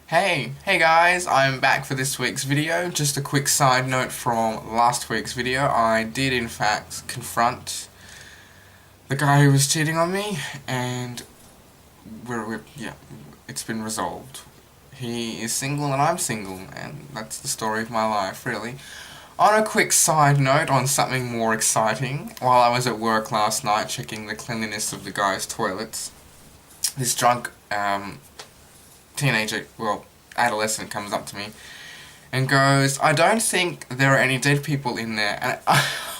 Hey guys, I'm back for this week's video. Just a quick side note from last week's video. I did in fact confront the guy who was cheating on me, and yeah, it's been resolved. He is single and I'm single, and that's the story of my life, really. On a quick side note on something more exciting, while I was at work last night checking the cleanliness of the guys' toilets, this drunk teenager, adolescent, comes up to me and goes, "I don't think there are any dead people in there." And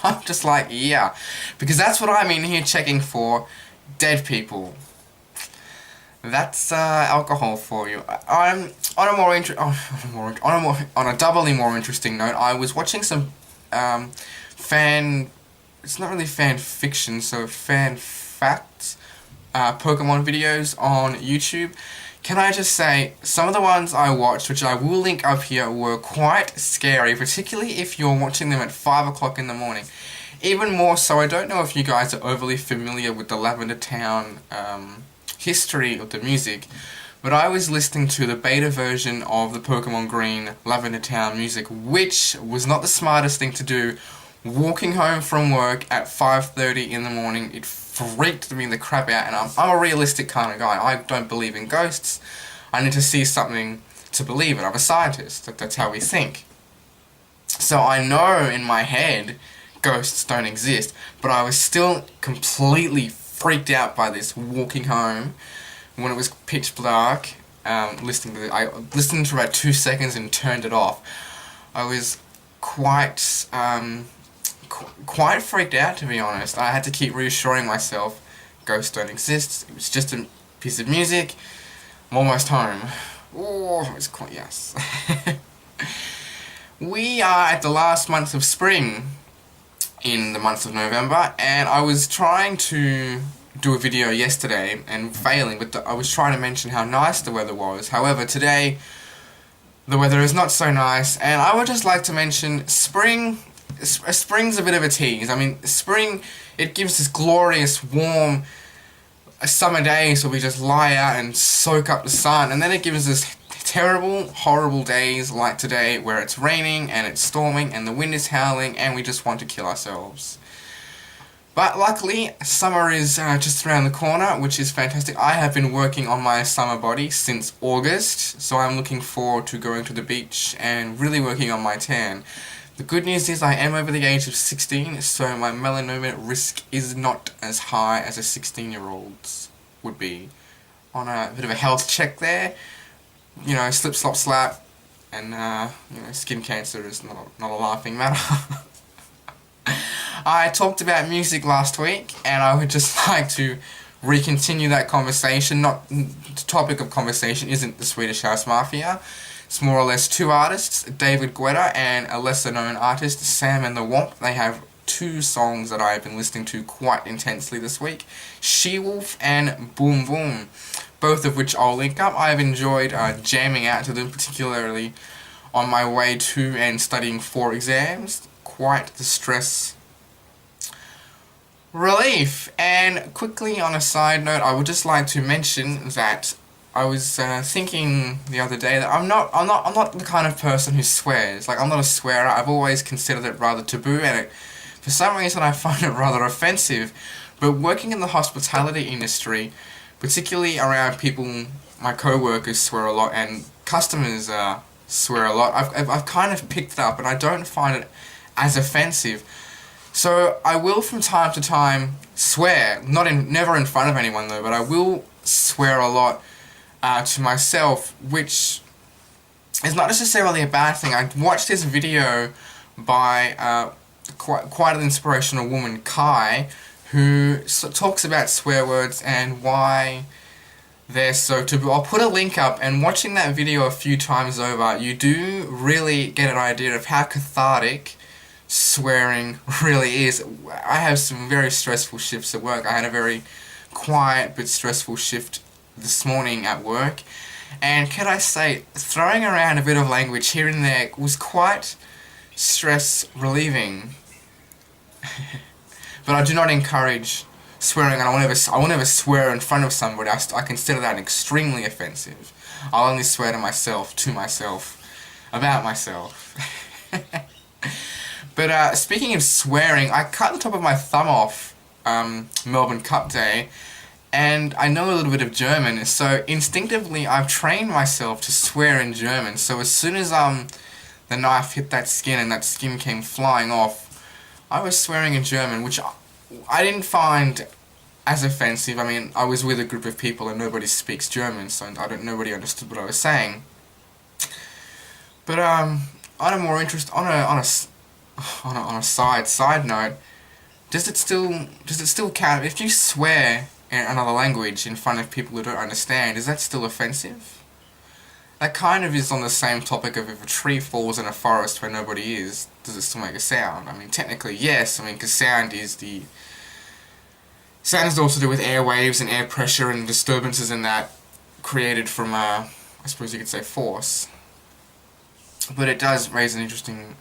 I'm just like, yeah, because that's what I'm in here checking for, dead people. That's alcohol for you. I'm on a doubly more interesting note. I was watching some it's not really fan fiction, so fan facts, Pokemon videos on YouTube. Can I just say, some of the ones I watched, which I will link up here, were quite scary, particularly if you're watching them at 5 o'clock in the morning. Even more so, I don't know if you guys are overly familiar with the Lavender Town history of the music, but I was listening to the beta version of the Pokemon Green Lavender Town music, which was not the smartest thing to do. Walking home from work at 5:30 in the morning, it freaked me the crap out, and I'm a realistic kind of guy. I don't believe in ghosts. I need to see something to believe it. I'm a scientist. That's how we think. So I know in my head ghosts don't exist, but I was still completely freaked out by this walking home when it was pitch dark. I listened to about 2 seconds and turned it off. I was quite freaked out, to be honest. I had to keep reassuring myself ghosts don't exist. It was just a piece of music. I'm almost home. Oh, it's quite, yes. We are at the last month of spring in the month of November, and I was trying to do a video yesterday and failing, but I was trying to mention how nice the weather was. However, today the weather is not so nice, and I would just like to mention spring's a bit of a tease. I mean, spring, it gives this glorious, warm summer days where we just lie out and soak up the sun, and then it gives us terrible, horrible days like today where it's raining and it's storming and the wind is howling and we just want to kill ourselves. But luckily, summer is just around the corner, which is fantastic. I have been working on my summer body since August, so I'm looking forward to going to the beach and really working on my tan. The good news is I am over the age of 16, so my melanoma risk is not as high as a 16-year-old's would be. On a bit of a health check there, you know, slip, slop, slap, and skin cancer is not a laughing matter. I talked about music last week, and I would just like to recontinue that conversation. The topic of conversation isn't the Swedish House Mafia. It's more or less two artists, David Guetta and a lesser known artist, Sam and the Whomp. They have two songs that I've been listening to quite intensely this week, She-Wolf and Boom Boom, both of which I'll link up. I've enjoyed jamming out to them, particularly on my way to and studying for exams. Quite the stress relief. And quickly on a side note, I would just like to mention that I was thinking the other day that I'm not the kind of person who swears. Like, I'm not a swearer. I've always considered it rather taboo, and for some reason I find it rather offensive. But working in the hospitality industry, particularly around people, my co-workers swear a lot, and customers swear a lot. I've kind of picked it up, and I don't find it as offensive. So I will from time to time swear, never in front of anyone though, but I will swear a lot to myself, which is not necessarily a bad thing. I watched this video by quite an inspirational woman, Kai, who talks about swear words and why they're so taboo. I'll put a link up, and watching that video a few times over, you do really get an idea of how cathartic swearing really is. I have some very stressful shifts at work. I had a very quiet but stressful shift this morning at work, and can I say, throwing around a bit of language here and there was quite stress relieving. But I do not encourage swearing, and I will never swear in front of somebody. I consider that extremely offensive. I'll only swear to myself, about myself. But speaking of swearing, I cut the top of my thumb off Melbourne Cup Day, and I know a little bit of German, so instinctively I've trained myself to swear in German. So as soon as the knife hit that skin and that skin came flying off, I was swearing in German, which I didn't find as offensive. I mean, I was with a group of people and nobody speaks German, so nobody understood what I was saying. But on a more on a side note, does it still count if you swear in another language in front of people who don't understand? Is that still offensive? That kind of is on the same topic of if a tree falls in a forest where nobody is, does it still make a sound? I mean, technically yes. I mean, because sound is all to do with airwaves and air pressure and disturbances in that created from I suppose you could say force. But it does raise an interesting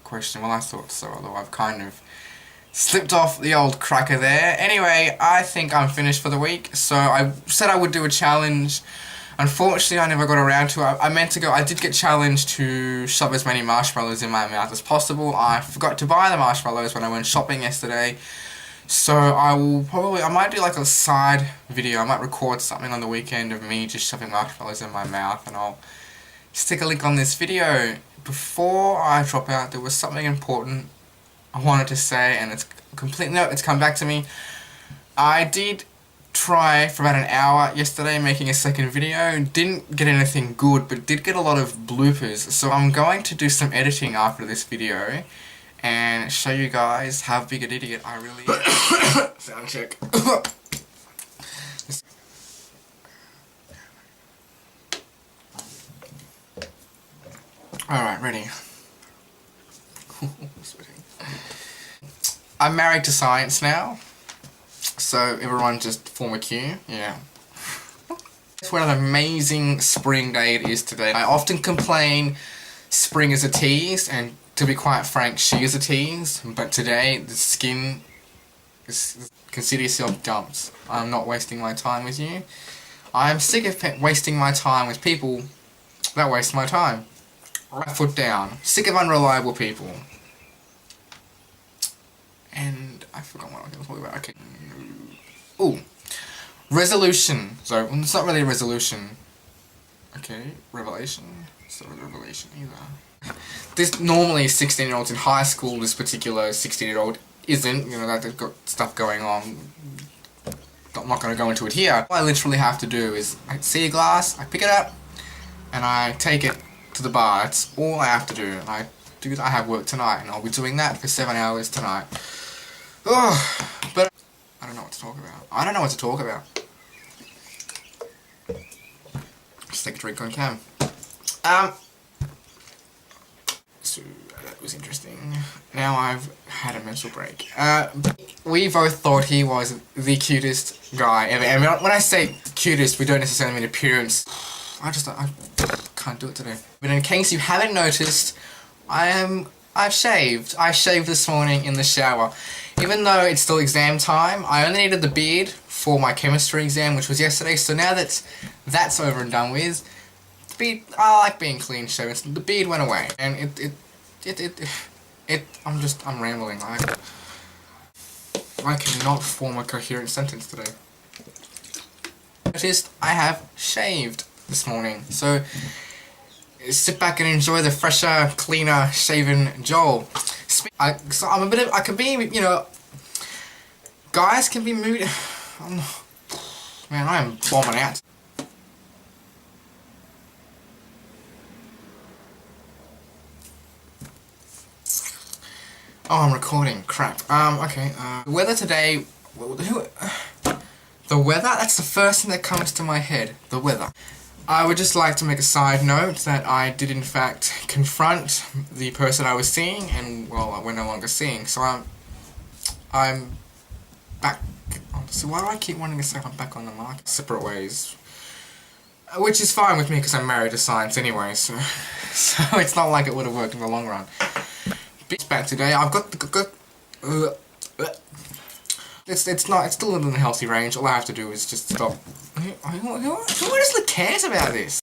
question. Well, I thought so, although I've kind of slipped off the old cracker there. Anyway, I think I'm finished for the week. So I said I would do a challenge. Unfortunately, I never got around to it. I did get challenged to shove as many marshmallows in my mouth as possible. I forgot to buy the marshmallows when I went shopping yesterday. So I might do like a side video. I might record something on the weekend of me just shoving marshmallows in my mouth, and I'll stick a link on this video. Before I drop out, there was something important I wanted to say, and it's come back to me. I did try for about an hour yesterday making a second video. Didn't get anything good, but did get a lot of bloopers. So I'm going to do some editing after this video and show you guys how big an idiot I really am. Sound check. Alright, ready. I'm married to science now, so everyone just form a queue, yeah. What an amazing spring day it is today. I often complain spring is a tease, and to be quite frank, she is a tease, but today the skin is, consider yourself dumped. I'm not wasting my time with you. I'm sick of wasting my time with people that waste my time. Right foot down. Sick of unreliable people. And I forgot what I was going to talk about. Okay. Ooh. Resolution. So, it's not really a resolution. Okay. Revelation. It's not really a revelation either. This normally 16-year-olds in high school, this particular 16-year-old isn't. You know, that they've got stuff going on. I'm not going to go into it here. All I literally have to do is, I see a glass, I pick it up, and I take it to the bar. That's all I have to do. I have work tonight, and I'll be doing that for 7 hours tonight. Oh, but I don't know what to talk about. Just take a drink on cam. So that was interesting. Now I've had a mental break. We both thought he was the cutest guy ever. And when I say cutest, we don't necessarily mean appearance. I can't do it today. But in case you haven't noticed, I've shaved. I shaved this morning in the shower. Even though it's still exam time, I only needed the beard for my chemistry exam, which was yesterday. So now that that's over and done with, I like being clean shaven. The beard went away, and I'm rambling. I cannot form a coherent sentence today. Noticed I have shaved this morning, so sit back and enjoy the fresher, cleaner, shaven Joel. I can be, you know, guys can be moody. Man, I am bombing out. Oh, I'm recording. Crap. Okay. The weather today. The weather? That's the first thing that comes to my head. The weather. I would just like to make a side note that I did in fact confront the person I was seeing, and well, we're no longer seeing. So I'm back. So why do I keep wanting to say I'm back on the market? Separate ways. Which is fine with me because I'm married to science anyway, so it's not like it would have worked in the long run. Back today, I've got It's not. It's still in the healthy range. All I have to do is just stop. Who honestly cares about this?